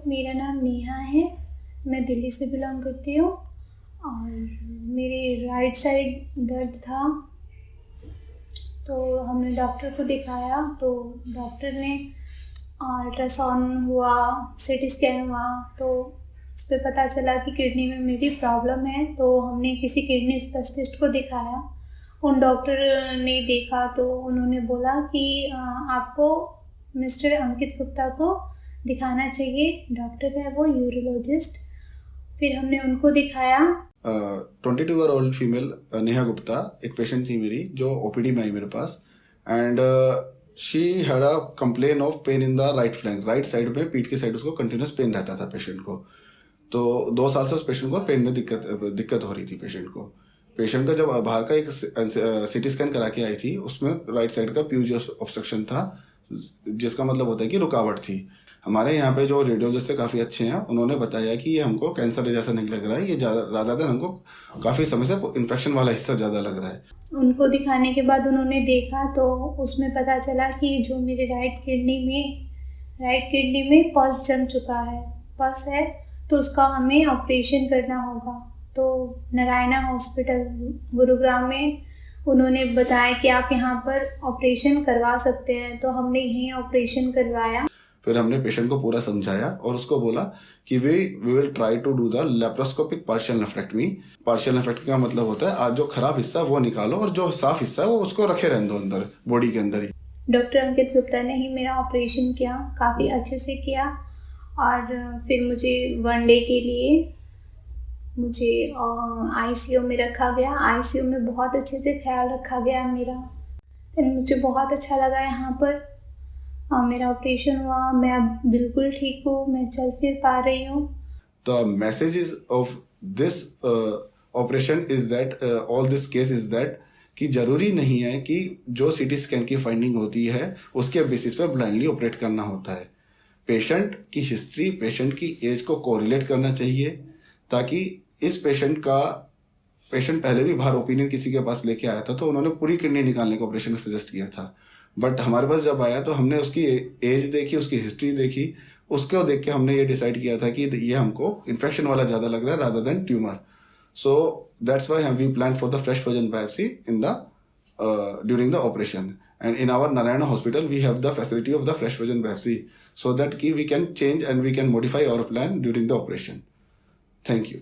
मेरा नाम नेहा है। मैं दिल्ली से बिलोंग करती हूँ और मेरे राइट साइड दर्द था, तो हमने डॉक्टर को दिखाया। तो डॉक्टर ने अल्ट्रासाउंड हुआ, सीटी स्कैन हुआ, तो उस पे पता चला कि किडनी में मेरी प्रॉब्लम है। तो हमने किसी किडनी स्पेशलिस्ट को दिखाया। उन डॉक्टर ने देखा तो उन्होंने बोला कि आपको मिस्टर अंकित गुप्ता को दिखाना चाहिए। डॉक्टर है वो यूरोलॉजिस्ट। फिर हमने उनको दिखाया। 22-year-old फीमेल नेहा गुप्ता एक पेशेंट थी मेरी जो ओपीडी में आई मेरे पास, and she had a complain of pain in the right flank, right side में पीठ की साइड उसको कंटिन्यूस पेन रहता था पेशेंट को। तो 2 साल से उस पेशेंट को पेन में दिक्कत हो रही थी पेशेंट को। पेशेंट का जब बाहर का एक सीटी स्कैन करा के आई थी, उसमें राइट साइड का प्यूज ऑब्स्ट्रक्शन था, जिसका मतलब होता है कि रुकावट थी। हमारे यहाँ पे जो रेडियोलॉजिस्ट से काफ़ी अच्छे हैं, उन्होंने बताया कि ये हमको कैंसर जैसा नहीं लग रहा है, ये ज़्यादा देर हमको काफ़ी समय से इन्फेक्शन वाला हिस्सा ज़्यादा लग रहा है। उनको दिखाने के बाद उन्होंने देखा तो उसमें पता चला कि जो मेरे राइट किडनी में पस जम चुका है, पस है, तो उसका हमें ऑपरेशन करना होगा। तो नारायणा हॉस्पिटल गुरुग्राम में उन्होंने बताया कि आप यहाँ पर ऑपरेशन करवा सकते हैं। तो हमने यहीं ऑपरेशन करवाया। फिर हमने पेशेंट को पूरा समझाया और उसको बोला कि we will try to do the laparoscopic partial nephrectomy. Partial nephrectomy का मतलब होता है आज जो खराब हिस्सा वो निकालो और जो साफ हिस्सा है वो उसको रखे रहने दो अंदर, बॉडी के अंदर ही। डॉक्टर अंकित गुप्ता ने ही मेरा ऑपरेशन किया, काफ़ी अच्छे से किया। और फिर मुझे 1 डे के लिए आईसीयू में रखा गया। आईसीयू में बहुत अच्छे से ख्याल रखा गया मेरा। फिर मुझे बहुत अच्छा लगा यहाँ पर। मेरा ऑपरेशन हुआ, मैं अब बिल्कुल ठीक हूँ, मैं चल फिर पा रही हूँ। The messages of this operation is that all this case is that कि जरूरी नहीं है कि जो सीटी स्कैन की फाइंडिंग होती है उसके बेसिस पे ब्लाइंडली ऑपरेट करना होता है। पेशेंट की हिस्ट्री, पेशेंट की एज को कोरिलेट करना चाहिए, ताकि इस पेशेंट पहले भी बाहर ओपिनियन किसी के पास लेके आया था तो उन्होंने पूरी किडनी निकालने का ऑपरेशन सजेस्ट किया था। बट हमारे पास जब आया तो हमने उसकी एज देखी, उसकी हिस्ट्री देखी, उसको देख के हमने ये डिसाइड किया था कि ये हमको इन्फेक्शन वाला ज़्यादा लग रहा है rather than tumour. So that's why we plan for the fresh version biopsy during the operation. And in our Narayana hospital we have the facility of the fresh version biopsy so that we can change and we can modify our plan during the operation. Thank you.